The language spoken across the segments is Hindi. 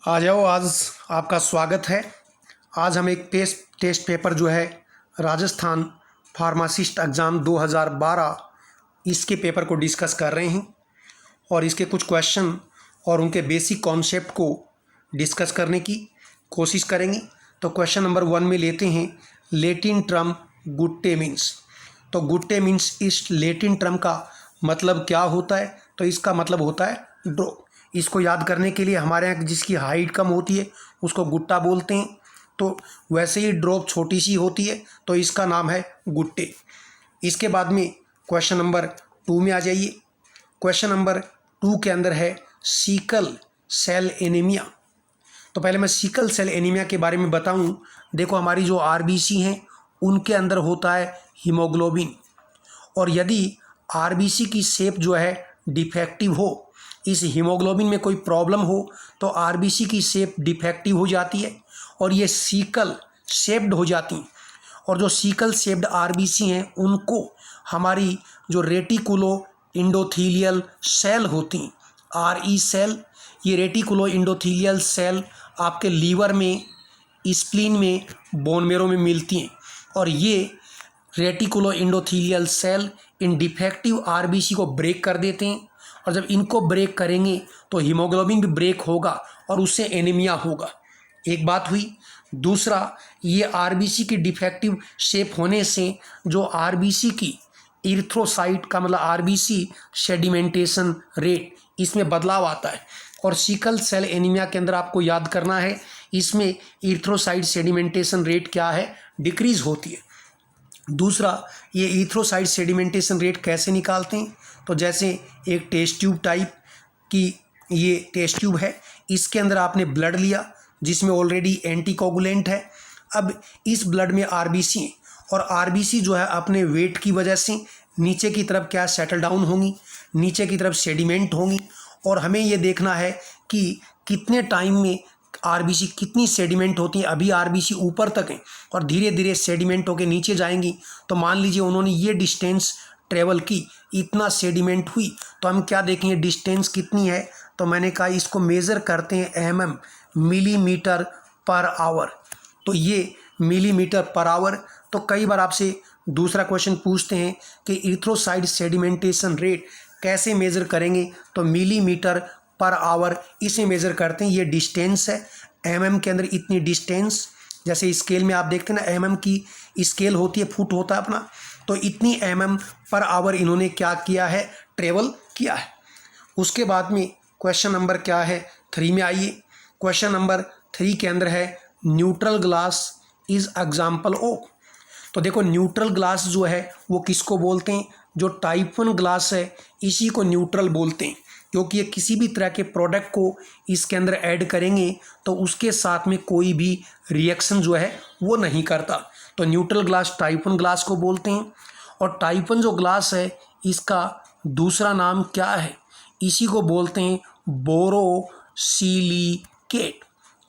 आ जाओ, आज आपका स्वागत है। आज हम एक टेस्ट पेपर जो है राजस्थान फार्मासिस्ट एग्ज़ाम 2012 इसके पेपर को डिस्कस कर रहे हैं और इसके कुछ क्वेश्चन और उनके बेसिक कॉन्सेप्ट को डिस्कस करने की कोशिश करेंगे। तो क्वेश्चन नंबर 1 में लेते हैं लैटिन टर्म गुट्टे मीन्स। तो गुट्टे मीन्स इस लैटिन टर्म का मतलब क्या होता है? तो इसका मतलब होता है ड्रॉप। इसको याद करने के लिए हमारे यहाँ जिसकी हाइट कम होती है उसको गुट्टा बोलते हैं, तो वैसे ही ड्रॉप छोटी सी होती है तो इसका नाम है गुट्टे। इसके बाद में क्वेश्चन नंबर 2 में आ जाइए। क्वेश्चन नंबर 2 के अंदर है सिकल सेल एनीमिया। तो पहले मैं सिकल सेल एनीमिया के बारे में बताऊं। देखो, हमारी जो आरबीसी हैं उनके अंदर होता है हीमोग्लोबिन, और यदि आरबीसी की शेप जो है डिफेक्टिव हो, इस हीमोग्लोबिन में कोई प्रॉब्लम हो तो आरबीसी की शेप डिफेक्टिव हो जाती है और ये सिकल शेप्ड हो जाती हैं। और जो सिकल शेप्ड आरबीसी हैं उनको हमारी जो रेटिकुलो इंडोथीलियल सेल होती हैं, आरई सेल, ये रेटिकुलो इंडोथीलियल सेल आपके लीवर में, स्प्लीन में, बोन मेरो में मिलती हैं। और ये रेटिकुलो इंडोथीलियल सेल इन डिफेक्टिव आरबीसी को ब्रेक कर देते हैं, और जब इनको ब्रेक करेंगे तो हीमोग्लोबिन भी ब्रेक होगा और उससे एनीमिया होगा। एक बात हुई। दूसरा, ये आरबीसी की डिफेक्टिव शेप होने से जो आरबीसी की इरिथ्रोसाइट का मतलब आरबीसी सेडिमेंटेशन रेट, इसमें बदलाव आता है। और सिकल सेल एनीमिया के अंदर आपको याद करना है, इसमें इरिथ्रोसाइट सेडिमेंटेशन रेट क्या है? डिक्रीज होती है। दूसरा, ये इरिथ्रोसाइट सेडिमेंटेशन रेट कैसे निकालते हैं? तो जैसे एक टेस्ट ट्यूब टाइप की ये टेस्ट ट्यूब है, इसके अंदर आपने ब्लड लिया जिसमें ऑलरेडी एंटीकोगुलेंट है। अब इस ब्लड में आरबीसी है, और आरबीसी जो है अपने वेट की वजह से नीचे की तरफ क्या सेटल डाउन होंगी, नीचे की तरफ सेडिमेंट होंगी, और हमें ये देखना है कि कितने टाइम में आरबीसी कितनी सेडिमेंट होती हैं। अभी आरबीसी ऊपर तक है और धीरे धीरे सेडिमेंट होकर नीचे जाएंगी। तो मान लीजिए उन्होंने ये डिस्टेंस ट्रेवल की, इतना सेडिमेंट हुई, तो हम क्या देखेंगे डिस्टेंस कितनी है? तो मैंने कहा इसको मेज़र करते हैं एमएम, मिलीमीटर पर आवर। तो ये मिलीमीटर पर आवर। तो कई बार आपसे दूसरा क्वेश्चन पूछते हैं कि इरिथ्रोसाइट सेडिमेंटेशन रेट कैसे मेज़र करेंगे? तो मिलीमीटर पर आवर इसे मेज़र करते हैं। ये डिस्टेंस है, एमएम के अंदर इतनी डिस्टेंस, जैसे स्केल में आप देखते हैं ना, एमएम की स्केल होती है, फुट होता है अपना, तो इतनी एमएम पर आवर इन्होंने क्या किया है? ट्रेवल किया है। उसके बाद में क्वेश्चन नंबर क्या है? 3 में आइए। क्वेश्चन नंबर 3 के अंदर है neutral glass is example of. तो देखो, न्यूट्रल ग्लास जो है वो किसको बोलते हैं? जो टाइप 1 ग्लास है इसी को न्यूट्रल बोलते हैं, क्योंकि ये किसी भी तरह के प्रोडक्ट को इसके अंदर ऐड करेंगे तो उसके साथ में कोई भी रिएक्शन जो है वो नहीं करता। तो न्यूट्रल ग्लास टाइप 1 ग्लास को बोलते हैं। और टाइप 1 जो ग्लास है इसका दूसरा नाम क्या है? इसी को बोलते हैं बोरोसिलिकेट।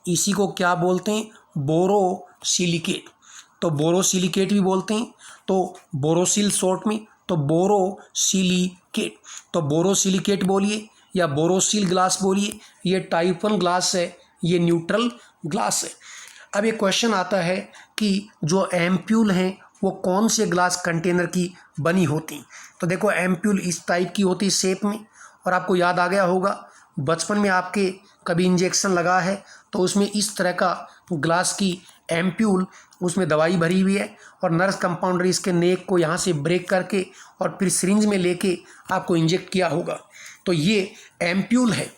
इसी को क्या बोलते हैं? बोरोसिलिकेट। तो बोरोसिलिकेट भी बोलते हैं, तो बोरोसिल शॉर्ट में, तो बोरोसिलिकेट। तो बोरोसिलिकेट बोलिए या बोरोसिल ग्लास बोलिए, ये टाइप 1 ग्लास है, ये न्यूट्रल ग्लास है। अब एक क्वेश्चन आता है कि जो एम्प्यूल हैं वो कौन से ग्लास कंटेनर की बनी होती? तो देखो, एम्प्यूल इस टाइप की होती शेप में, और आपको याद आ गया होगा बचपन में आपके कभी इंजेक्शन लगा है तो उसमें इस तरह का ग्लास की एम्प्यूल, उसमें दवाई भरी हुई है, और नर्स कंपाउंडर इसके नेक को यहाँ से ब्रेक करके और फिर सिरिंज में लेके आपको इंजेक्ट किया होगा। तो ये एम्प्यूल है।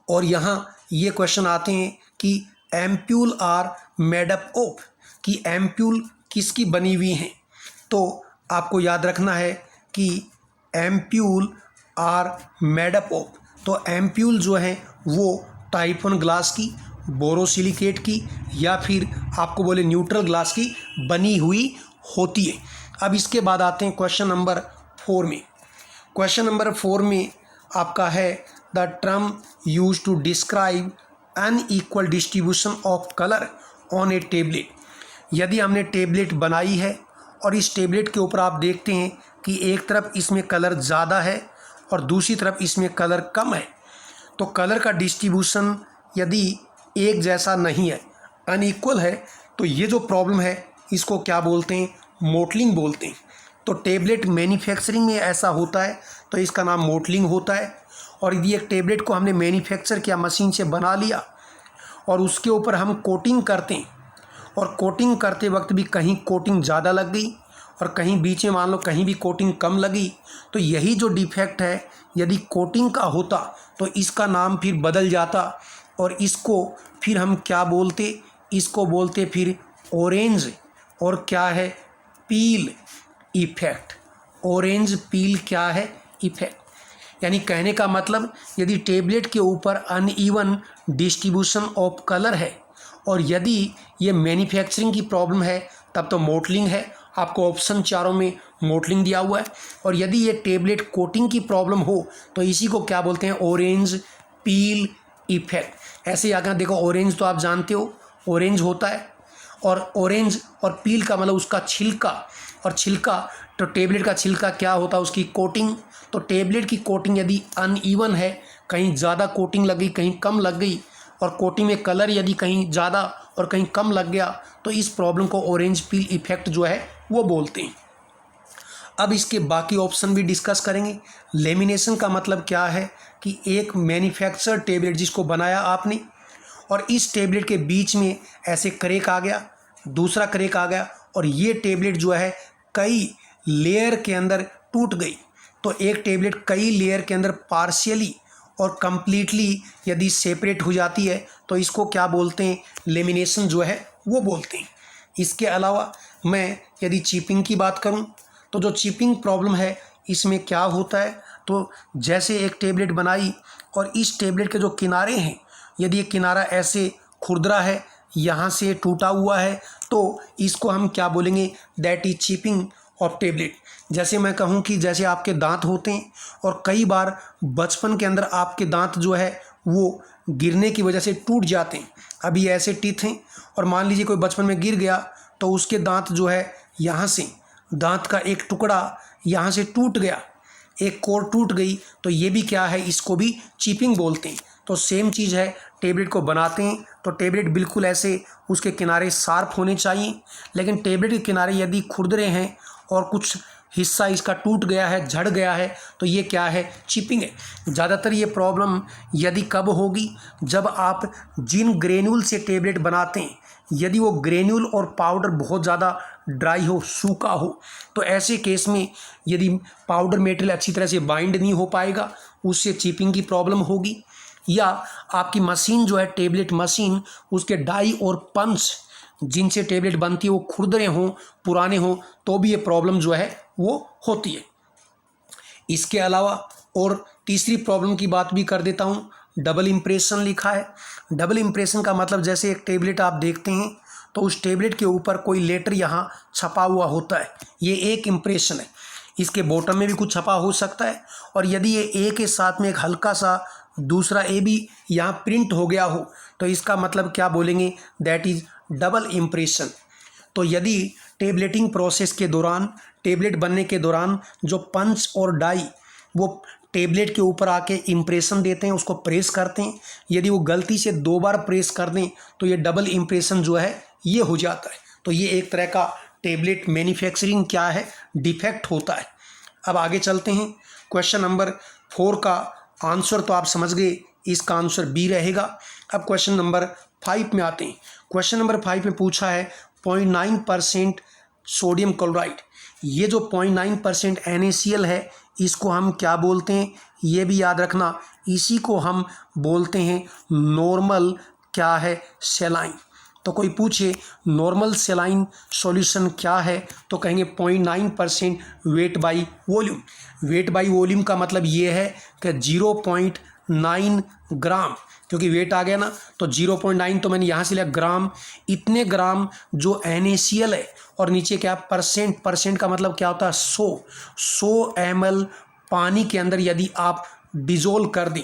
और यहाँ ये क्वेश्चन आते हैं कि ampoule are made up of, कि एम्प्यूल किसकी बनी हुई हैं? तो आपको याद रखना है कि ampoule are made up of, तो एम्प्यूल जो है वो टाइप 1 ग्लास की, बोरोसिलिकेट की, या फिर आपको बोले न्यूट्रल ग्लास की बनी हुई होती है। अब इसके बाद आते हैं क्वेश्चन नंबर 4 में। क्वेश्चन नंबर 4 में आपका है the term use to describe unequal distribution of colour on a tablet. यदि हमने टेबलेट बनाई है और इस टेबलेट के ऊपर आप देखते हैं कि एक तरफ इसमें कलर ज़्यादा है और दूसरी तरफ इसमें कलर कम है, तो कलर का डिस्ट्रीब्यूशन यदि एक जैसा नहीं है, अनइक्वल है, तो ये जो प्रॉब्लम है इसको क्या बोलते हैं? मोटलिंग बोलते हैं। तो टेबलेट मैन्युफैक्चरिंग में ऐसा होता है तो इसका नाम मोटलिंग होता है। और यदि एक टेबलेट को हमने मैन्युफैक्चर किया, मशीन से बना लिया और उसके ऊपर हम कोटिंग करते हैं और कोटिंग करते वक्त भी कहीं कोटिंग ज़्यादा लग गई और कहीं बीच में मान लो कहीं भी कोटिंग कम लगी, तो यही जो डिफेक्ट है यदि कोटिंग का होता तो इसका नाम फिर बदल जाता और इसको फिर हम क्या बोलते? इसको बोलते फिर ऑरेंज और क्या है? पील इफेक्ट। ऑरेंज पील क्या है? इफेक्ट। यानी कहने का मतलब यदि टेबलेट के ऊपर अनइवन डिस्ट्रीब्यूशन ऑफ कलर है और यदि ये मैन्युफैक्चरिंग की प्रॉब्लम है तब तो मोटलिंग है। आपको ऑप्शन चारों में मोटलिंग दिया हुआ है। और यदि ये टेबलेट कोटिंग की प्रॉब्लम हो तो इसी को क्या बोलते हैं? Orange peel effect. ऐसे ही आगे देखो, ऑरेंज तो आप जानते हो ऑरेंज होता है और ऑरेंज और पील का मतलब उसका छिलका, और छिलका तो टेबलेट का छिलका क्या होता है? उसकी कोटिंग। तो टेबलेट की कोटिंग यदि अनइवन है, कहीं ज़्यादा कोटिंग लग गई कहीं कम लग गई, और कोटिंग में कलर यदि कहीं ज़्यादा और कहीं कम लग गया, तो इस प्रॉब्लम को ऑरेंज पील इफेक्ट जो है वो बोलते हैं। अब इसके बाकी ऑप्शन भी डिस्कस करेंगे। लेमिनेशन का मतलब क्या है कि एक मैन्युफैक्चर टेबलेट जिसको बनाया आपने और इस टेबलेट के बीच में ऐसे क्रैक आ गया, दूसरा क्रैक आ गया और ये टेबलेट जो है कई लेयर के अंदर टूट गई। तो एक टेबलेट कई लेयर के अंदर पार्शियली और कंप्लीटली यदि सेपरेट हो जाती है तो इसको क्या बोलते हैं? लेमिनेशन जो है वो बोलते हैं। इसके अलावा मैं यदि चिपिंग की बात करूं तो जो चिपिंग प्रॉब्लम है इसमें क्या होता है? तो जैसे एक टेबलेट बनाई और इस टेबलेट के जो किनारे हैं, यदि ये किनारा ऐसे खुरदरा है, यहाँ से टूटा हुआ है, तो इसको हम क्या बोलेंगे? That is chipping of tablet. जैसे मैं कहूँ कि जैसे आपके दांत होते हैं और कई बार बचपन के अंदर आपके दांत जो है वो गिरने की वजह से टूट जाते हैं। अभी ऐसे टीथ हैं और मान लीजिए कोई बचपन में गिर गया तो उसके दांत जो है यहाँ से दांत का एक टुकड़ा यहाँ से टूट गया, एक कोर टूट गई, तो ये भी क्या है? इसको भी चिपिंग बोलते हैं। तो सेम चीज़ है, टेबलेट को बनाते हैं तो टेबलेट बिल्कुल ऐसे उसके किनारे शार्प होने चाहिए, लेकिन टेबलेट के किनारे यदि खुरदरे हैं और कुछ हिस्सा इसका टूट गया है, झड़ गया है, तो ये क्या है? चिपिंग है। ज़्यादातर ये प्रॉब्लम यदि कब होगी? जब आप जिन ग्रेन्यूल से टेबलेट बनाते हैं यदि वो ग्रेन्यूल और पाउडर बहुत ज़्यादा ड्राई हो, सूखा हो, तो ऐसे केस में यदि पाउडर मटेरियल अच्छी तरह से बाइंड नहीं हो पाएगा, उससे चिपिंग की प्रॉब्लम होगी। या आपकी मशीन जो है टेबलेट मशीन, उसके डाई और पंच जिनसे टेबलेट बनती है वो खुरदरे हों, पुराने हों, तो भी ये प्रॉब्लम जो है वो होती है। इसके अलावा और तीसरी प्रॉब्लम की बात भी कर देता हूँ। डबल इम्प्रेशन लिखा है। डबल इम्प्रेशन का मतलब जैसे एक टेबलेट आप देखते हैं तो उस टेबलेट के ऊपर कोई लेटर यहाँ छपा हुआ होता है, ये एक इम्प्रेशन है। इसके बॉटम में भी कुछ छपा हो सकता है और यदि ये ए के साथ में एक हल्का सा दूसरा ए भी यहाँ प्रिंट हो गया हो तो इसका मतलब क्या बोलेंगे? That is double impression. तो यदि टेबलेटिंग प्रोसेस के दौरान, टेबलेट बनने के दौरान जो पंच और डाई वो टेबलेट के ऊपर आके इम्प्रेशन देते हैं, उसको प्रेस करते हैं, यदि वो गलती से 2 बार प्रेस कर दें तो ये डबल इम्प्रेशन जो है ये हो जाता है। तो ये एक तरह का टेबलेट मैन्युफैक्चरिंग क्या है? डिफेक्ट होता है। अब आगे चलते हैं। क्वेश्चन नंबर 4 का आंसर तो आप समझ गए, इसका आंसर बी रहेगा। अब क्वेश्चन नंबर 5 में आते हैं। क्वेश्चन नंबर 5 में पूछा है 0.9% सोडियम क्लोराइड। ये जो 0.9% NaCl है इसको हम क्या बोलते हैं? ये भी याद रखना, इसी को हम बोलते हैं नॉर्मल क्या है? सेलाइन। तो कोई पूछे नॉर्मल सेलाइन सॉल्यूशन क्या है तो कहेंगे 0.9% weight by volume. Weight by volume का मतलब ये है कि 0.9 ग्राम, क्योंकि वेट आ गया ना तो 0.9 तो मैंने यहाँ से लिया ग्राम। इतने ग्राम जो NaCl है और नीचे क्या परसेंट, परसेंट का मतलब क्या होता है? 100 ml पानी के अंदर यदि आप डिजोल्व कर दें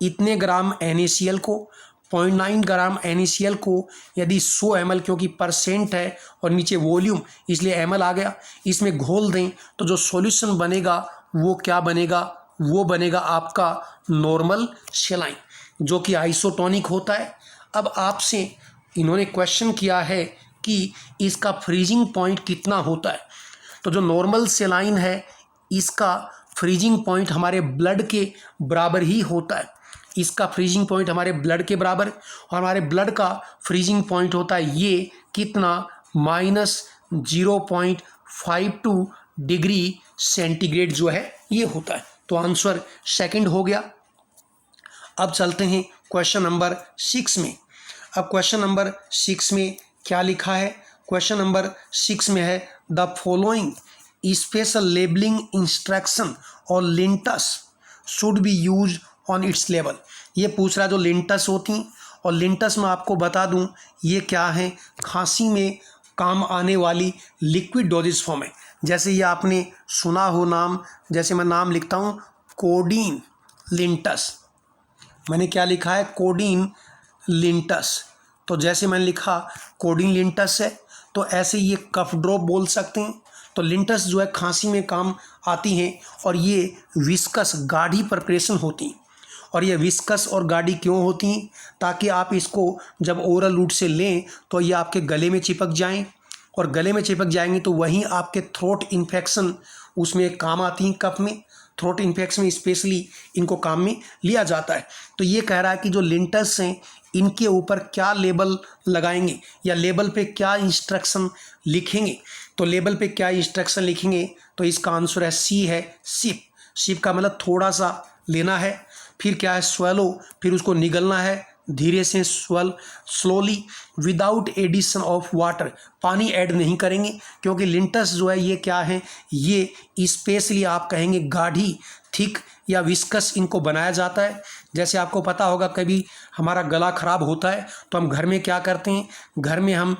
इतने ग्राम NaCl को, 0.9 ग्राम NaCl को यदि 100 ml, क्योंकि परसेंट है और नीचे वॉल्यूम इसलिए ml आ गया, इसमें घोल दें तो जो सॉल्यूशन बनेगा वो क्या बनेगा? वो बनेगा आपका नॉर्मल सेलाइन। जो कि आइसोटोनिक होता है। अब आपसे इन्होंने क्वेश्चन किया है कि इसका फ्रीजिंग पॉइंट कितना होता है। तो जो नॉर्मल सेलाइन है इसका फ्रीजिंग पॉइंट हमारे ब्लड के बराबर ही होता है। इसका फ्रीजिंग पॉइंट हमारे ब्लड के बराबर, और हमारे ब्लड का फ्रीजिंग पॉइंट होता है ये कितना, -0.52 डिग्री सेंटीग्रेड जो है ये होता है। तो आंसर सेकंड हो गया। अब चलते हैं क्वेश्चन नंबर 6 में। अब क्वेश्चन नंबर 6 में क्या लिखा है? क्वेश्चन नंबर 6 में है the following special labelling instruction और lints should be use on its label. ये पूछ रहा है जो लिंटस होती हैं, और लिंटस में आपको बता दूं ये क्या है, खांसी में काम आने वाली लिक्विड डोजेज फॉर्म है। जैसे ये आपने सुना हो नाम, जैसे मैं नाम लिखता हूँ कोडीन लिंटस, मैंने क्या लिखा है, कोडीन लिंटस। तो जैसे मैंने लिखा कोडीन लिंटस है, तो ऐसे ये कफ ड्रॉप बोल सकते हैं। तो लिंटस जो है खांसी में काम आती हैं, और ये विस्कस गाढ़ी प्रिपरेशन होती हैं। और ये विस्कस और गाढ़ी क्यों होती हैं? ताकि आप इसको जब ओरल रूट से लें तो ये आपके गले में चिपक जाएं, और गले में चिपक जाएंगे तो वहीं आपके थ्रोट इन्फेक्शन उसमें काम आती हैं। कफ में थ्रोट इन्फेक्शन में स्पेशली इनको काम में लिया जाता है। तो ये कह रहा है कि जो लिंटस हैं इनके ऊपर क्या लेबल लगाएंगे, या लेबल पे क्या इंस्ट्रक्शन लिखेंगे। तो लेबल पे क्या इंस्ट्रक्शन लिखेंगे, तो इसका आंसर है सी है, सिप। सिप का मतलब थोड़ा सा लेना है, फिर क्या है स्वेलो, फिर उसको निगलना है धीरे से, slowly, without addition of water, पानी ऐड नहीं करेंगे, क्योंकि लिंटस जो है ये क्या है, ये स्पेशली आप कहेंगे गाढ़ी, थिक या विस्कस इनको बनाया जाता है। जैसे आपको पता होगा कभी हमारा गला ख़राब होता है तो हम घर में क्या करते हैं, घर में हम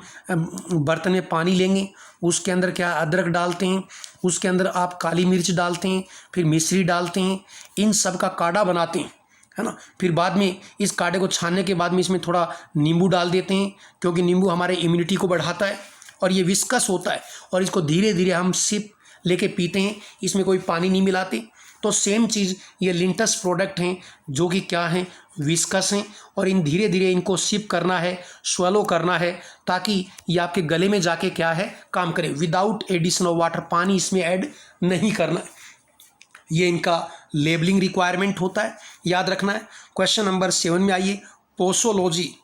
बर्तन में पानी लेंगे, उसके अंदर क्या अदरक डालते हैं, उसके अंदर आप काली मिर्च डालते हैं, फिर मिश्री डालते हैं, इन सब का काढ़ा बनाते हैं, है ना। फिर बाद में इस काढ़े को छानने के बाद में इसमें थोड़ा नींबू डाल देते हैं, क्योंकि नींबू हमारे इम्यूनिटी को बढ़ाता है, और ये विस्कस होता है, और इसको धीरे धीरे हम सिप लेके पीते हैं, इसमें कोई पानी नहीं मिलाते। तो सेम चीज़ ये लिंटस प्रोडक्ट हैं जो कि क्या हैं, विस्कस हैं, और इन धीरे धीरे इनको सिप करना है, स्वेलो करना है, ताकि ये आपके गले में जाके क्या है काम करे, विदाउट एडिशन ऑफ वाटर, पानी इसमें ऐड नहीं करना है। ये इनका लेबलिंग रिक्वायरमेंट होता है, याद रखना है। क्वेश्चन नंबर 7 में आइए, posology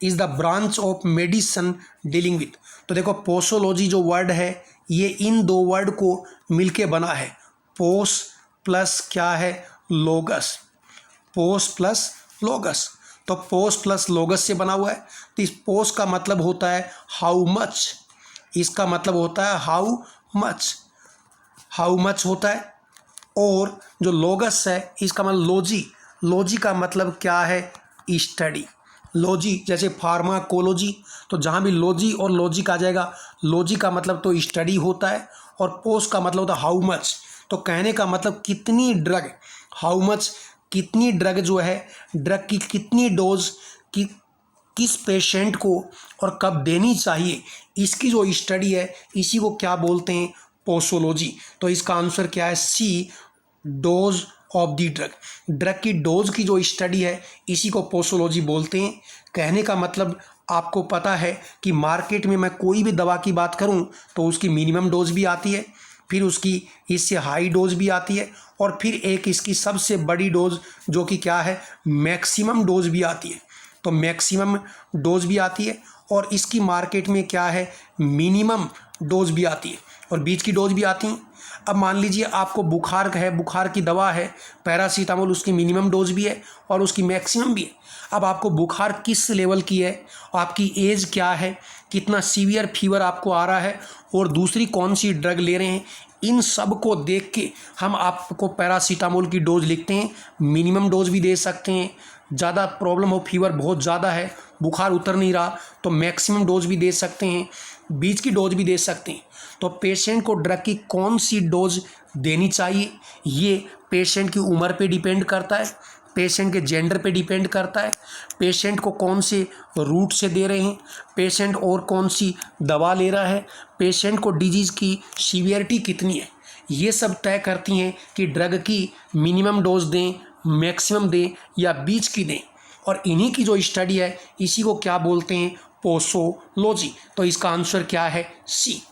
is the branch of medicine dealing with. तो देखो पोसोलॉजी जो वर्ड है ये इन दो वर्ड को मिलके बना है, पोस प्लस क्या है लोगस, पोस प्लस लोगस। तो पोस प्लस लोगस से बना हुआ है। तो इस पोस का मतलब होता है हाउ मच, इसका मतलब होता है हाउ मच, हाउ मच होता है। और जो लोगस है इसका मतलब लॉजी, लॉजी का मतलब क्या है स्टडी, लॉजी जैसे फार्माकोलॉजी, तो जहाँ भी लॉजी और लॉजिक आ जाएगा, लॉजी का मतलब तो स्टडी होता है, और पोस का मतलब होता है हाउ मच। तो कहने का मतलब कितनी ड्रग, हाउ मच कितनी ड्रग जो है, ड्रग की कितनी डोज की किस पेशेंट को और कब देनी चाहिए, इसकी जो स्टडी है इसी को क्या बोलते हैं, पोसोलॉजी। तो इसका आंसर क्या है, C, dose of the drug, drug की डोज की जो स्टडी है इसी को पोसोलॉजी बोलते हैं। कहने का मतलब आपको पता है कि मार्केट में मैं कोई भी दवा की बात करूं तो उसकी मिनिमम डोज भी आती है, फिर उसकी इससे हाई डोज भी आती है, और फिर एक इसकी सबसे बड़ी डोज जो कि क्या है मैक्सिमम डोज भी आती है। तो मैक्सिमम डोज भी आती है, और इसकी मार्केट में क्या है मिनिमम डोज भी आती है, और बीच की डोज भी आती हैं। अब मान लीजिए आपको बुखार है, बुखार की दवा है पैरासीटामोल, उसकी मिनिमम डोज भी है और उसकी मैक्सिमम भी है। अब आपको बुखार किस लेवल की है, आपकी एज क्या है, कितना सीवियर फीवर आपको आ रहा है, और दूसरी कौन सी ड्रग ले रहे हैं, इन सब को देख के हम आपको पैरासीटामोल की डोज लिखते हैं। मिनिमम डोज भी दे सकते हैं, ज़्यादा प्रॉब्लम हो, फीवर बहुत ज़्यादा है, बुखार उतर नहीं रहा, तो मैक्सिमम डोज भी दे सकते हैं, बीच की डोज भी दे सकते हैं। तो पेशेंट को ड्रग की कौन सी डोज देनी चाहिए ये पेशेंट की उम्र पे डिपेंड करता है, पेशेंट के जेंडर पे डिपेंड करता है, पेशेंट को कौन से रूट से दे रहे हैं, पेशेंट और कौन सी दवा ले रहा है, पेशेंट को डिजीज़ की सीवियरिटी कितनी है, ये सब तय करती हैं कि ड्रग की मिनिमम डोज दें, मैक्सिमम दें या बीच की दें। और इन्हीं की जो स्टडी है इसी को क्या बोलते हैं, पोसोलॉजी। तो इसका आंसर क्या है, सी।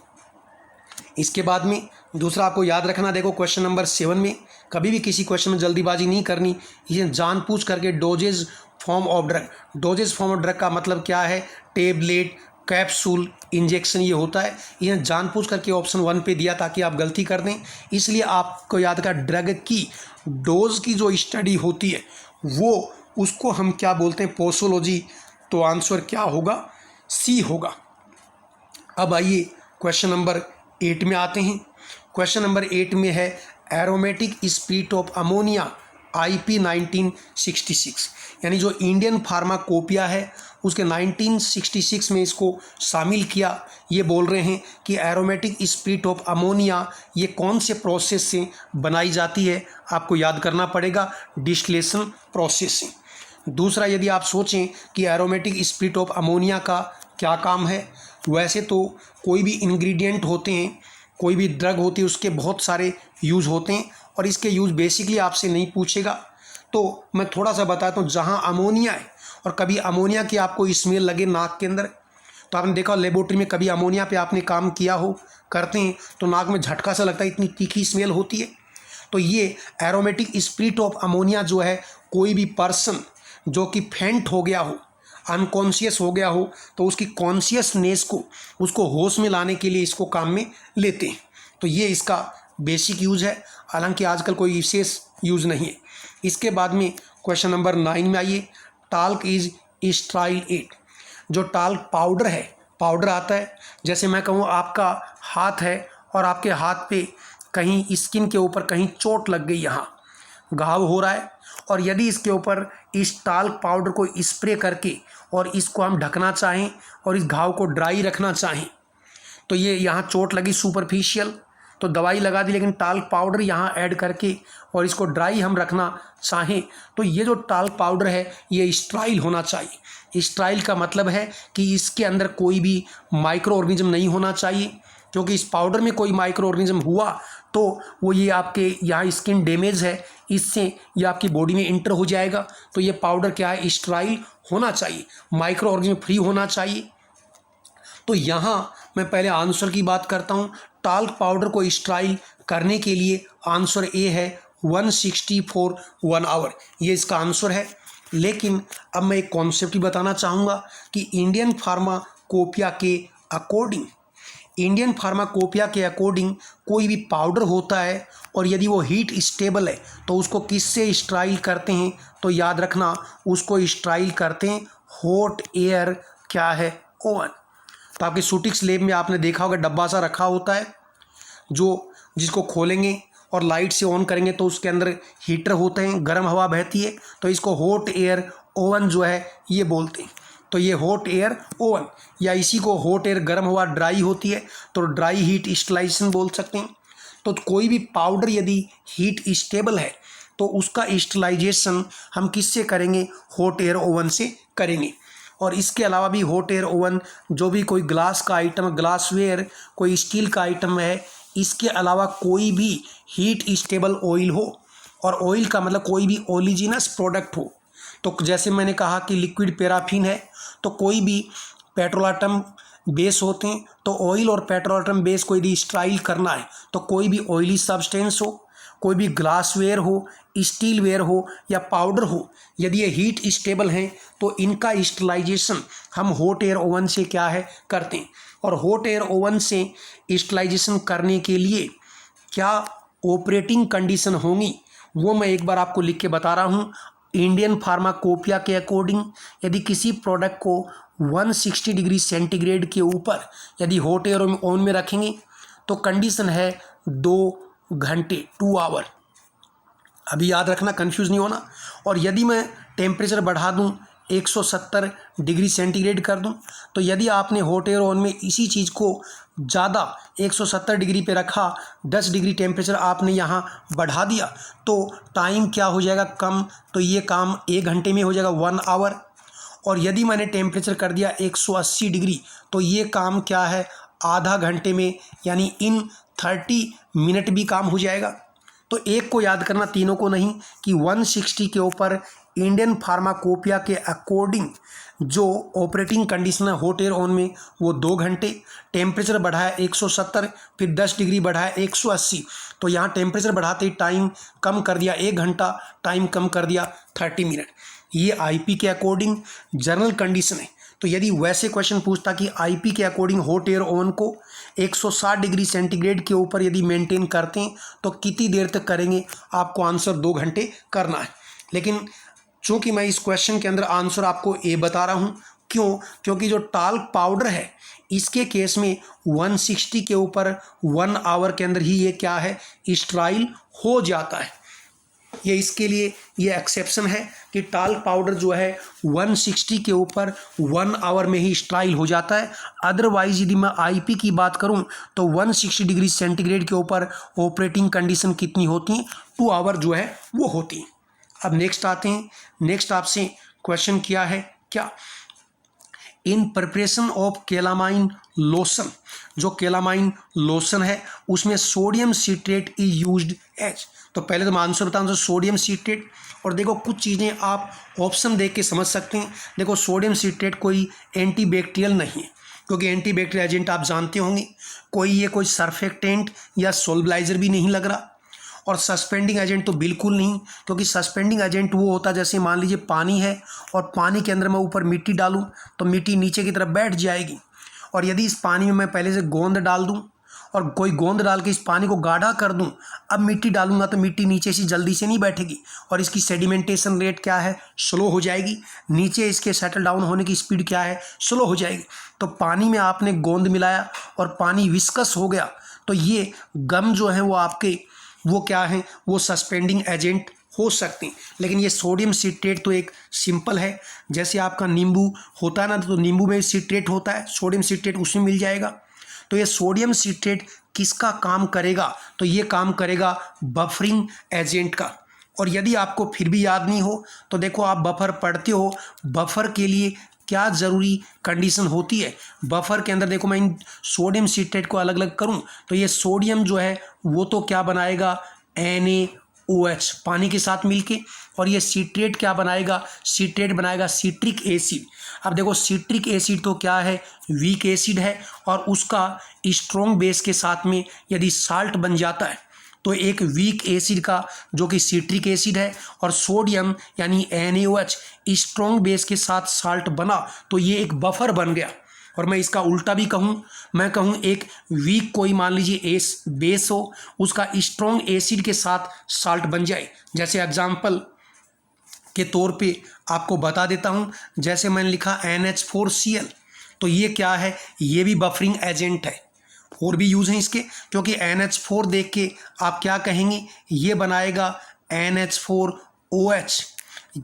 इसके बाद में दूसरा आपको याद रखना, देखो क्वेश्चन नंबर 7 में कभी भी किसी क्वेश्चन में जल्दीबाजी नहीं करनी, ये जानबूझ करके doses form of drug, doses form of drug का मतलब क्या है, टेबलेट, कैप्सूल, इंजेक्शन, ये होता है। ये जानबूझ करके ऑप्शन 1 पे दिया ताकि आप गलती कर दें, इसलिए आपको याद रखना ड्रग की डोज की जो स्टडी होती है वो, उसको हम क्या बोलते हैं, पोसोलॉजी। तो आंसर क्या होगा, सी होगा। अब आइए क्वेश्चन नंबर 8 में आते हैं। क्वेश्चन नंबर 8 में है aromatic spirit of ammonia IP 1966, यानी जो इंडियन फार्माकोपिया है उसके 1966 में इसको शामिल किया। ये बोल रहे हैं कि एरोमेटिक स्पिरिट ऑफ अमोनिया ये कौन से प्रोसेस से बनाई जाती है, आपको याद करना पड़ेगा, डिस्टिलेशन प्रोसेस से। दूसरा, यदि आप सोचें कि एरोमेटिक स्पिरिट ऑफ अमोनिया का क्या काम है, वैसे तो कोई भी इंग्रेडिएंट होते हैं, कोई भी ड्रग होती है, उसके बहुत सारे यूज़ होते हैं और इसके यूज़ बेसिकली आपसे नहीं पूछेगा, तो मैं थोड़ा सा बताता हूँ। जहाँ अमोनिया है और कभी अमोनिया की आपको स्मेल लगे नाक के अंदर, तो आपने देखा लेबोरेटरी में कभी अमोनिया पे आपने काम किया हो, करते हैं तो नाक में झटका सा लगता है, इतनी तीखी स्मेल होती है। तो ये एरोमेटिक स्पिरिट ऑफ अमोनिया जो है, कोई भी पर्सन जो कि फेंट हो गया हो, अनकॉन्शियस हो गया हो, तो उसकी कॉन्शियसनेस को, उसको होश में लाने के लिए इसको काम में लेते हैं। तो ये इसका बेसिक यूज़ है, हालांकि आजकल कोई विशेष यूज़ नहीं है। इसके बाद में क्वेश्चन नंबर 9 में आइए, टाल्क इज स्टाइल 8। जो टाल्क पाउडर है, पाउडर आता है, जैसे मैं कहूँ आपका हाथ है और आपके हाथ पे कहीं स्किन के ऊपर कहीं चोट लग गई, यहाँ घाव हो रहा है, और यदि इसके ऊपर इस टाल्क पाउडर को स्प्रे करके और इसको हम ढकना चाहें और इस घाव को ड्राई रखना चाहें, तो ये यहाँ चोट लगी सुपरफिशियल, तो दवाई लगा दी, लेकिन टाल्क पाउडर यहाँ ऐड करके और इसको ड्राई हम रखना चाहें, तो ये जो टाल्क पाउडर है ये स्टराइल होना चाहिए। स्टराइल का मतलब है कि इसके अंदर कोई भी माइक्रो ऑर्गेनिज्म नहीं होना चाहिए, क्योंकि इस पाउडर में कोई माइक्रो ऑर्गेनिज्म हुआ तो वो ये आपके यहाँ स्किन डैमेज है, इससे ये आपकी बॉडी में इंटर हो जाएगा। तो ये पाउडर क्या है, स्टराइल होना चाहिए, माइक्रो ऑर्गेनिज्म फ्री होना चाहिए। तो यहाँ मैं पहले आंसर की बात करता हूँ। टाल्क पाउडर को स्टराइल करने के लिए आंसर ए है 160 फॉर 1 आवर, ये इसका आंसर है। लेकिन अब मैं एक कॉन्सेप्ट ही बताना चाहूँगा कि इंडियन फार्माकोपिया के अकॉर्डिंग, इंडियन फार्माकोपिया के अकॉर्डिंग कोई भी पाउडर होता है और यदि वो हीट स्टेबल है तो उसको किससे स्टराइल करते हैं, तो याद रखना उसको स्टराइल करते हैं हॉट एयर, क्या है, ओवन। तो आपके शूटिंग्स लैब में आपने देखा होगा डब्बा सा रखा होता है, जो जिसको खोलेंगे और लाइट से ऑन करेंगे तो उसके अंदर हीटर होते हैं, गर्म हवा बहती है, तो इसको हॉट एयर ओवन जो है ये बोलते हैं। तो ये हॉट एयर ओवन, या इसी को हॉट एयर, गर्म हवा ड्राई होती है तो ड्राई हीट स्टलाइजेशन बोल सकते हैं। तो कोई भी पाउडर यदि हीट स्टेबल है तो उसका स्टलाइजेशन हम किससे करेंगे, हॉट एयर ओवन से करेंगे। और इसके अलावा भी हॉट एयर ओवन, जो भी कोई ग्लास का आइटम, ग्लासवेयर, कोई स्टील का आइटम है, इसके अलावा कोई भी हीट स्टेबल ऑयल हो, और ऑयल का मतलब कोई भी ओलिजिनस प्रोडक्ट हो, तो जैसे मैंने कहा कि लिक्विड पैराफिन है, तो कोई भी पेट्रोलाटम बेस होते हैं, तो ऑयल और पेट्रोलाटम बेस को यदि स्टराइल करना है तो कोई भी ऑयली सब्सटेंस हो, कोई भी ग्लासवेयर हो, स्टीलवेयर हो या पाउडर हो, यदि ये हीट स्टेबल हैं तो इनका स्टलाइजेशन हम हॉट एयर ओवन से क्या है, करते हैं। और हॉट एयर ओवन से स्टलाइजेशन करने के लिए क्या ऑपरेटिंग कंडीशन होंगी वो मैं एक बार आपको लिख के बता रहा हूँ। इंडियन फार्माकोपिया के अकॉर्डिंग यदि किसी प्रोडक्ट को 160 डिग्री सेंटीग्रेड के ऊपर यदि हॉट एयर ओवन में रखेंगे तो कंडीशन है 2 घंटे, 2 आवर। अभी याद रखना, कंफ्यूज नहीं होना। और यदि मैं टेम्परेचर बढ़ा दूं 170 डिग्री सेंटीग्रेड कर दूं, तो यदि आपने हॉट एयर ओवन में इसी चीज़ को ज़्यादा 170 डिग्री पे रखा, 10 डिग्री टेम्परेचर आपने यहाँ बढ़ा दिया, तो टाइम क्या हो जाएगा, कम। तो ये काम 1 घंटे में हो जाएगा, 1 आवर। और यदि मैंने टेम्परेचर कर दिया 180 डिग्री, तो ये काम क्या है, आधा घंटे में, यानी इन 30 मिनट भी काम हो जाएगा। तो एक को याद करना, तीनों को नहीं, कि 160 के ऊपर इंडियन फार्माकोपिया के अकॉर्डिंग जो ऑपरेटिंग कंडीशन है हॉट एयर ऑन में वो 2 घंटे, टेम्परेचर बढ़ाया 170, फिर 10 डिग्री बढ़ाया 180। तो यहाँ टेम्परेचर बढ़ाते ही टाइम कम कर दिया 1 घंटा, टाइम कम कर दिया 30 मिनट। ये आईपी के अकॉर्डिंग जनरल कंडीशन है। तो यदि वैसे क्वेश्चन पूछता कि आईपी के अकॉर्डिंग हॉट एयर ऑन को 160 डिग्री सेंटीग्रेड के ऊपर यदि मेंटेन करते हैं तो कितनी देर तक करेंगे, आपको आंसर 2 घंटे करना है। लेकिन चूंकि मैं इस क्वेश्चन के अंदर आंसर आपको ए बता रहा हूँ, क्यों? क्योंकि जो टाल्क पाउडर है इसके केस में 160 के ऊपर 1 आवर के अंदर ही ये क्या है, स्टेराइल हो जाता है। ये इसके लिए ये एक्सेप्शन है कि टाल्क पाउडर जो है 160 के ऊपर 1 आवर में ही स्टेराइल हो जाता है। अदरवाइज यदि मैं आईपी की बात करूं तो 160 डिग्री सेंटीग्रेड के ऊपर ऑपरेटिंग कंडीशन कितनी होती हैं, 2 आवर जो है वो होती हैं। अब नेक्स्ट आते हैं। नेक्स्ट आपसे क्वेश्चन किया है क्या, in preparation of calamine lotion, जो केलामाइन लोशन है उसमें sodium citrate is used as. तो पहले तो मैं आंसर बताऊं तो सोडियम सिट्रेट, और देखो कुछ चीज़ें आप ऑप्शन देख के समझ सकते हैं। देखो सोडियम सिट्रेट कोई एंटीबैक्टीरियल नहीं है, क्योंकि एंटीबैक्टीरियल एजेंट आप जानते होंगे, कोई सर्फेक्टेंट या सोल्बलाइजर भी नहीं लग रहा, और सस्पेंडिंग एजेंट तो बिल्कुल नहीं, क्योंकि सस्पेंडिंग एजेंट वो होता है जैसे मान लीजिए पानी है और पानी के अंदर मैं ऊपर मिट्टी डालूं तो मिट्टी नीचे की तरफ बैठ जाएगी, और यदि इस पानी में मैं पहले से गोंद डाल दूं और कोई गोंद डाल के इस पानी को गाढ़ा कर दूं, अब मिट्टी डालूंगा तो मिट्टी नीचे से जल्दी से नहीं बैठेगी और इसकी सेडिमेंटेशन रेट क्या है, स्लो हो जाएगी, नीचे इसके सेटल डाउन होने की स्पीड क्या है, स्लो हो जाएगी। तो पानी में आपने गोंद मिलाया और पानी विस्कस हो गया, तो ये गम जो है वो आपके वो क्या है, वो सस्पेंडिंग एजेंट हो सकते हैं। लेकिन ये सोडियम सिट्रेट तो एक सिंपल है, जैसे आपका नींबू होता है ना, तो नींबू में सिट्रेट होता है, सोडियम सिट्रेट उसमें मिल जाएगा। तो ये सोडियम सिट्रेट किसका काम करेगा, तो ये काम करेगा बफरिंग एजेंट का। और यदि आपको फिर भी याद नहीं हो तो देखो आप बफर पढ़ते हो, बफर के लिए क्या ज़रूरी कंडीशन होती है। बफर के अंदर देखो मैं इन सोडियम सिट्रेट को अलग अलग करूं तो ये सोडियम जो है वो तो क्या बनाएगा, NaOH पानी के साथ मिलके, और ये सिट्रेट क्या बनाएगा, सिट्रेट बनाएगा सिट्रिक एसिड। अब देखो सिट्रिक एसिड तो क्या है, वीक एसिड है, और उसका स्ट्रॉन्ग बेस के साथ में यदि साल्ट बन जाता है तो एक वीक एसिड का जो कि सिट्रिक एसिड है और सोडियम यानी NaOH स्ट्रॉन्ग बेस के साथ साल्ट बना तो ये एक बफर बन गया। और मैं इसका उल्टा भी कहूँ, मैं कहूँ एक वीक कोई मान लीजिए बेस हो, उसका स्ट्रॉन्ग एसिड के साथ साल्ट बन जाए। जैसे एग्जाम्पल के तौर पे आपको बता देता हूँ, जैसे मैंने लिखा NH4Cl, तो ये क्या है, ये भी बफरिंग एजेंट है। और भी यूज़ हैं इसके, क्योंकि NH4 देख के आप क्या कहेंगे, ये बनाएगा NH4OH,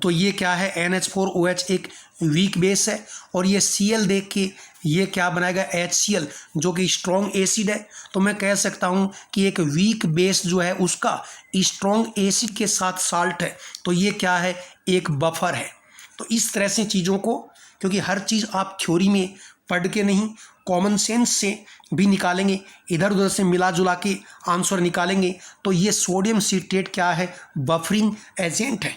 तो ये क्या है, NH4OH एक वीक बेस है, और ये Cl देख के ये क्या बनाएगा, HCl जो कि स्ट्रॉन्ग एसिड है। तो मैं कह सकता हूँ कि एक वीक बेस जो है उसका स्ट्रॉन्ग एसिड के साथ साल्ट है, तो ये क्या है, एक बफर है। तो इस तरह से चीज़ों को, क्योंकि हर चीज़ आप थ्योरी में पढ़ के नहीं, कॉमन सेंस से भी निकालेंगे, इधर उधर से मिला जुला के आंसर निकालेंगे, तो ये सोडियम सिट्रेट क्या है, बफरिंग एजेंट है।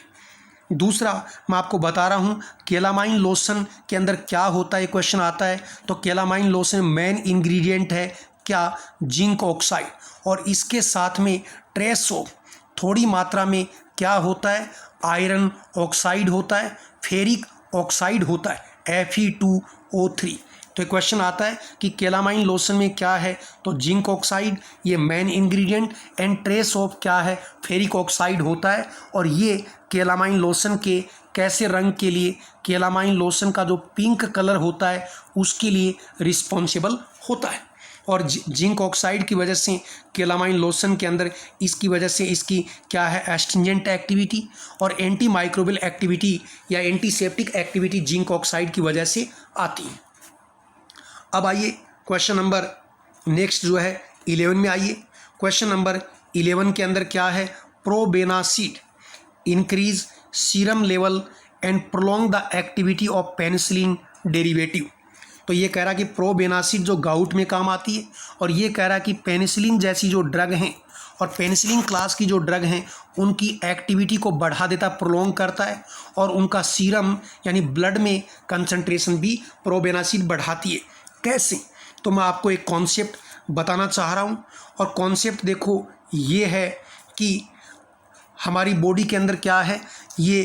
दूसरा मैं आपको बता रहा हूँ केलामाइन लोशन के अंदर क्या होता है, क्वेश्चन आता है तो केलामाइन लोशन मेन इंग्रेडिएंट है क्या, जिंक ऑक्साइड, और इसके साथ में ट्रेस ऑफ थोड़ी मात्रा में क्या होता है, आयरन ऑक्साइड होता है, फेरिक ऑक्साइड होता है Fe2O3। तो क्वेश्चन आता है कि केलामाइन लोशन में क्या है, तो जिंक ऑक्साइड ये main ingredient, and trace of क्या है, फेरिक ऑक्साइड होता है, और ये केलामाइन लोशन के कैसे रंग के लिए, केलामाइन लोशन का जो पिंक कलर होता है उसके लिए रिस्पॉन्सिबल होता है। और जिंक ऑक्साइड की वजह से केलामाइन लोशन के अंदर इसकी वजह से इसकी क्या है, एस्ट्रिंजेंट एक्टिविटी और एंटी माइक्रोबियल एक्टिविटी या एंटीसेप्टिक एक्टिविटी जिंक ऑक्साइड की वजह से आती है। अब आइए क्वेश्चन नंबर नेक्स्ट जो है 11 में आइए। क्वेश्चन नंबर 11 के अंदर क्या है, probenecid increase serum level and prolong the activity of penicillin derivative. तो ये कह रहा कि प्रोबेनासिड जो गाउट में काम आती है, और ये कह रहा कि पेनिसिलिन जैसी जो ड्रग हैं और पेनिसिलिन क्लास की जो ड्रग हैं उनकी एक्टिविटी को बढ़ा देता, प्रोलॉन्ग करता है, और उनका सीरम यानी ब्लड में कंसंट्रेशन भी प्रोबेनासिड बढ़ाती है। कैसे? तो मैं आपको एक कॉन्सेप्ट बताना चाह रहा हूँ, और कॉन्सेप्ट देखो ये है कि हमारी बॉडी के अंदर क्या है, ये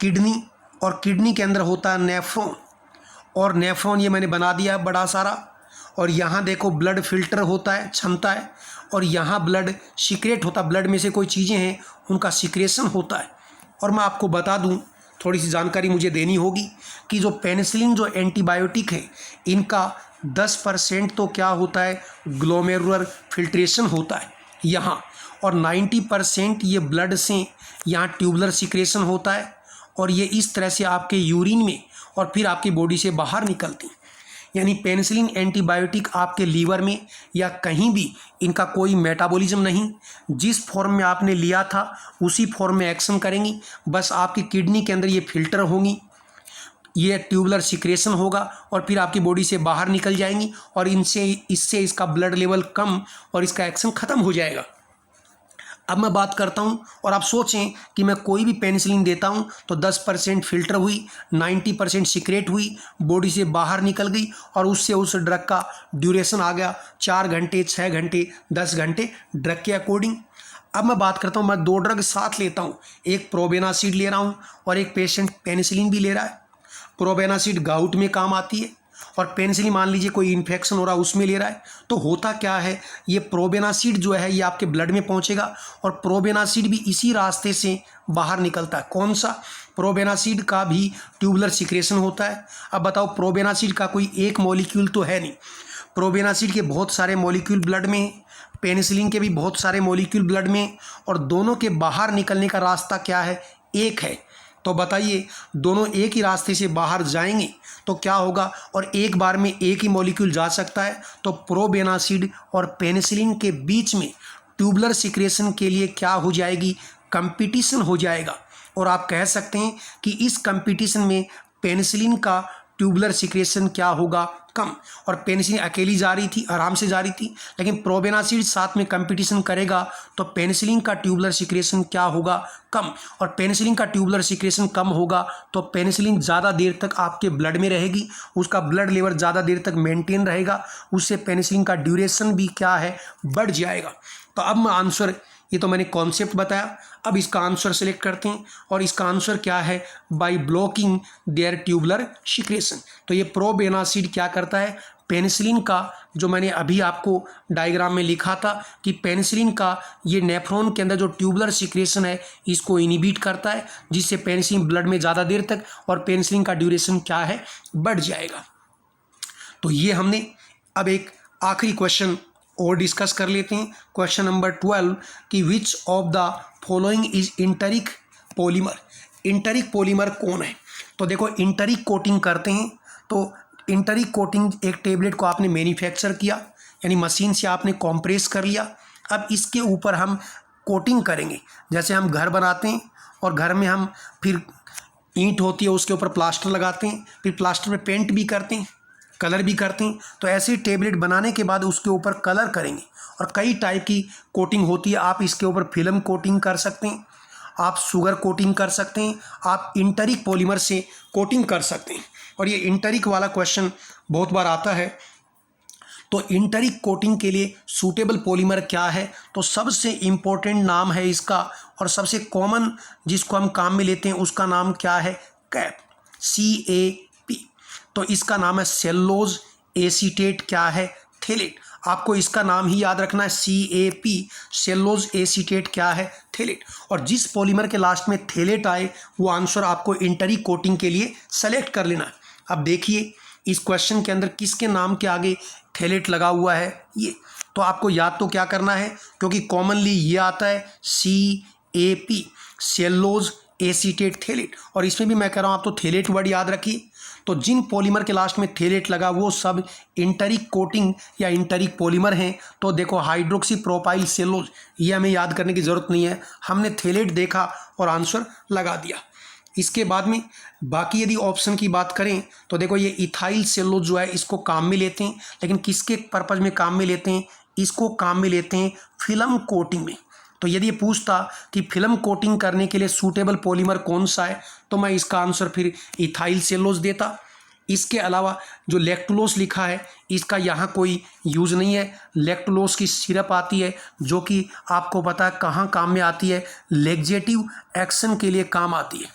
किडनी, और किडनी के अंदर होता है नेफ्रॉन, और नेफ्रॉन ये मैंने बना दिया है बड़ा सारा, और यहाँ देखो ब्लड फिल्टर होता है, क्षमता है, और यहाँ ब्लड सीक्रेट होता है, ब्लड में से कोई चीज़ें हैं उनका सीक्रेशन होता है। और मैं आपको बता दूँ, थोड़ी सी जानकारी मुझे देनी होगी कि जो पेनिसिलिन जो एंटीबायोटिक है इनका 10% तो क्या होता है, ग्लोमेरुलर फिल्ट्रेशन होता है यहाँ, और 90% ये ब्लड से यहाँ ट्यूबुलर सीक्रेशन होता है, और ये इस तरह से आपके यूरिन में और फिर आपकी बॉडी से बाहर निकलती। यानी पेनिसिलिन एंटीबायोटिक आपके लीवर में या कहीं भी इनका कोई मेटाबॉलिज्म नहीं, जिस फॉर्म में आपने लिया था उसी फॉर्म में एक्शन करेंगी, बस आपकी किडनी के अंदर ये फिल्टर होंगी, ये ट्यूबुलर सीक्रेशन होगा, और फिर आपकी बॉडी से बाहर निकल जाएंगी, और इससे इसका ब्लड लेवल कम और इसका एक्शन ख़त्म हो जाएगा। अब मैं बात करता हूं, और आप सोचें कि मैं कोई भी पेनिसिलिन देता हूं तो 10% फिल्टर हुई, 90% सीक्रेट हुई, बॉडी से बाहर निकल गई, और उससे उस ड्रग का ड्यूरेशन आ गया 4 घंटे, 6 घंटे, 10 घंटे ड्रग के अकॉर्डिंग। अब मैं बात करता हूं, मैं 2 ड्रग साथ लेता हूं, एक प्रोबेनासिड ले रहा हूं और एक पेशेंट पेनिसिलिन भी ले रहा है। प्रोबेनासिड गाउट में काम आती है, और पेनिसिलिन मान लीजिए कोई इन्फेक्शन हो रहा है उसमें ले रहा है। तो होता क्या है, ये प्रोबेनासिड जो है ये आपके ब्लड में पहुंचेगा, और प्रोबेनासिड भी इसी रास्ते से बाहर निकलता है। कौन सा? प्रोबेनासिड का भी ट्यूबुलर सीक्रेशन होता है। अब बताओ, प्रोबेनासिड का कोई एक मॉलिक्यूल तो है नहीं, प्रोबेनासिड के बहुत सारे मॉलिक्यूल ब्लड में हैं, पेनिसिलिन के भी बहुत सारे मॉलिक्यूल ब्लड में, और दोनों के बाहर निकलने का रास्ता क्या है? एक है। तो बताइए, दोनों एक ही रास्ते से बाहर जाएंगे तो क्या होगा? और एक बार में एक ही मॉलिक्यूल जा सकता है, तो प्रोबेनासिड और पेनिसिलिन के बीच में ट्यूबुलर सीक्रेशन के लिए क्या हो जाएगी? कंपटीशन हो जाएगा। और आप कह सकते हैं कि इस कंपटीशन में पेनिसिलिन का ट्यूबुलर सीक्रेशन क्या होगा? कम। और पेनिसिलिन अकेली जा रही थी, आराम से जा रही थी, लेकिन प्रोबेनासिड साथ में कंपटीशन करेगा तो पेनिसिलिन का ट्यूबुलर सीक्रेशन क्या होगा? कम। और पेनिसिलिन का ट्यूबुलर सीक्रेशन कम होगा तो पेनिसिलिन ज़्यादा देर तक आपके ब्लड में रहेगी, उसका ब्लड लेवल ज़्यादा देर तक मेंटेन रहेगा, उससे पेनिसिलिन का ड्यूरेशन भी क्या है? बढ़ जाएगा। तो अब मैं आंसर, ये तो मैंने कॉन्सेप्ट बताया, अब इसका आंसर सेलेक्ट करते हैं, और इसका आंसर क्या है? By blocking their tubular secretion. तो ये प्रोबेनासिड क्या करता है? पेनिसिलिन का, जो मैंने अभी आपको डायग्राम में लिखा था कि पेनिसिलिन का ये नेफ्रॉन के अंदर जो ट्यूबुलर सीक्रेशन है इसको इनहिबिट करता है, जिससे पेनिसिलिन ब्लड में ज़्यादा देर तक, और पेनिसिलिन का ड्यूरेशन क्या है? बढ़ जाएगा। तो ये हमने, अब एक आखिरी क्वेश्चन और डिस्कस कर लेते हैं, क्वेश्चन नंबर 12, कि which of the following is enteric polymer. Enteric polymer कौन है? तो देखो, इंटरिक कोटिंग करते हैं, तो इंटरिक कोटिंग, एक टेबलेट को आपने मैन्युफैक्चर किया, यानी मशीन से आपने कॉम्प्रेस कर लिया, अब इसके ऊपर हम कोटिंग करेंगे। जैसे हम घर बनाते हैं और घर में हम फिर ईंट होती है उसके ऊपर प्लास्टर लगाते हैं, फिर प्लास्टर में पेंट भी करते हैं, कलर भी करते हैं, तो ऐसे टेबलेट बनाने के बाद उसके ऊपर कलर करेंगे, और कई टाइप की कोटिंग होती है। आप इसके ऊपर फिल्म कोटिंग कर सकते हैं, आप शुगर कोटिंग कर सकते हैं, आप इंटरिक पॉलीमर से कोटिंग कर सकते हैं। और ये इंटरिक वाला क्वेश्चन बहुत बार आता है। तो इंटरिक कोटिंग के लिए सूटेबल पॉलीमर क्या है? तो सबसे इम्पोर्टेंट नाम है इसका, और सबसे कॉमन जिसको हम काम में लेते हैं उसका नाम क्या है? Cap, CAP। तो इसका नाम है सेलुलोज एसीटेट क्या है? थैलेट। आपको इसका नाम ही याद रखना है, CAP, सेलुलोज एसीटेट क्या है? थैलेट। और जिस पॉलीमर के लास्ट में थैलेट आए वो आंसर आपको इंटरिक कोटिंग के लिए सेलेक्ट कर लेना है। अब देखिए, इस क्वेश्चन के अंदर किसके नाम के आगे थैलेट लगा हुआ है? ये तो आपको याद तो क्या करना है, क्योंकि कॉमनली ये आता है CAP, सेलुलोज एसीटेट थैलेट, और इसमें भी मैं कह रहा हूँ आप तो थैलेट वर्ड याद रखिए। तो जिन पॉलीमर के लास्ट में थैलेट लगा वो सब इंटरिक कोटिंग या इंटरिक पॉलीमर हैं। तो देखो, हाइड्रोक्सी प्रोपाइल सेलुलोज, ये हमें याद करने की ज़रूरत नहीं है, हमने थैलेट देखा और आंसर लगा दिया। इसके बाद में बाकी यदि ऑप्शन की बात करें तो देखो, ये इथाइल सेलुलोज जो है इसको काम में लेते हैं, लेकिन किसके पर्पज़ में काम में लेते हैं? इसको काम में लेते हैं फिल्म कोटिंग में। तो यदि ये पूछता कि फिल्म कोटिंग करने के लिए सूटेबल पॉलीमर कौन सा है, तो मैं इसका आंसर फिर इथाइल सेलुलोज देता। इसके अलावा जो लैक्टुलोज लिखा है, इसका यहाँ कोई यूज़ नहीं है। लैक्टुलोज की सिरप आती है जो कि आपको पता है कहाँ काम में आती है, लैक्सेटिव एक्शन के लिए काम आती है।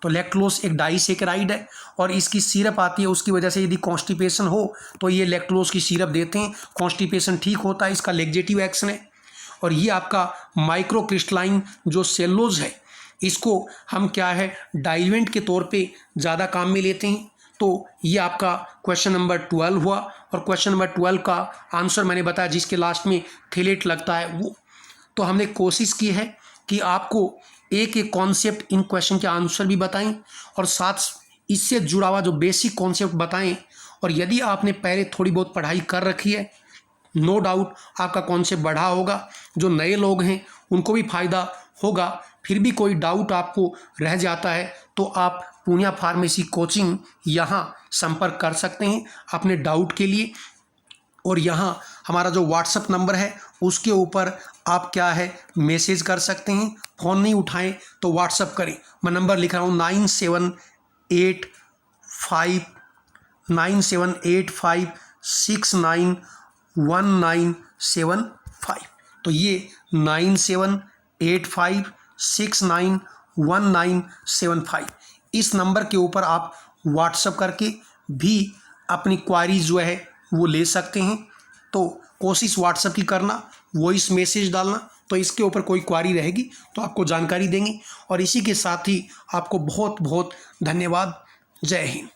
तो लैक्टुलोज एक डाइसैकेराइड है और इसकी सिरप आती है, उसकी वजह से यदि कॉन्स्टिपेशन हो तो ये लैक्टुलोज की सिरप देते हैं, कॉन्स्टिपेशन ठीक होता है, इसका लैक्सेटिव एक्शन है। और ये आपका माइक्रोक्रिस्टलाइन जो सेलुलोज है, इसको हम क्या है डाइल्यूएंट के तौर पे ज़्यादा काम में लेते हैं। तो ये आपका क्वेश्चन नंबर 12 हुआ। और क्वेश्चन नंबर 12 का आंसर मैंने बताया जिसके लास्ट में थेलेट लगता है वो। तो हमने कोशिश की है कि आपको एक एक कॉन्सेप्ट इन क्वेश्चन के आंसर भी बताएं और साथ इससे जुड़ा हुआ जो बेसिक कॉन्सेप्ट बताएं। और यदि आपने पहले थोड़ी बहुत पढ़ाई कर रखी है, नो डाउट आपका कॉन्सेप्ट बढ़ा होगा। जो नए लोग हैं उनको भी फ़ायदा होगा। फिर भी कोई डाउट आपको रह जाता है तो आप पूर्णिया फार्मेसी कोचिंग यहाँ संपर्क कर सकते हैं अपने डाउट के लिए। और यहाँ हमारा जो व्हाट्सएप नंबर है उसके ऊपर आप क्या है मैसेज कर सकते हैं। फ़ोन नहीं उठाएं तो व्हाट्सएप करें। मैं नंबर लिख रहा हूँ 9785691975। तो ये 9785691975 इस नंबर के ऊपर आप व्हाट्सएप करके भी अपनी क्वारीज जो है वो ले सकते हैं। तो कोशिश व्हाट्सएप की करना, वॉइस मैसेज डालना, तो इसके ऊपर कोई क्वारी रहेगी तो आपको जानकारी देंगे। और इसी के साथ ही आपको बहुत बहुत धन्यवाद। जय हिंद।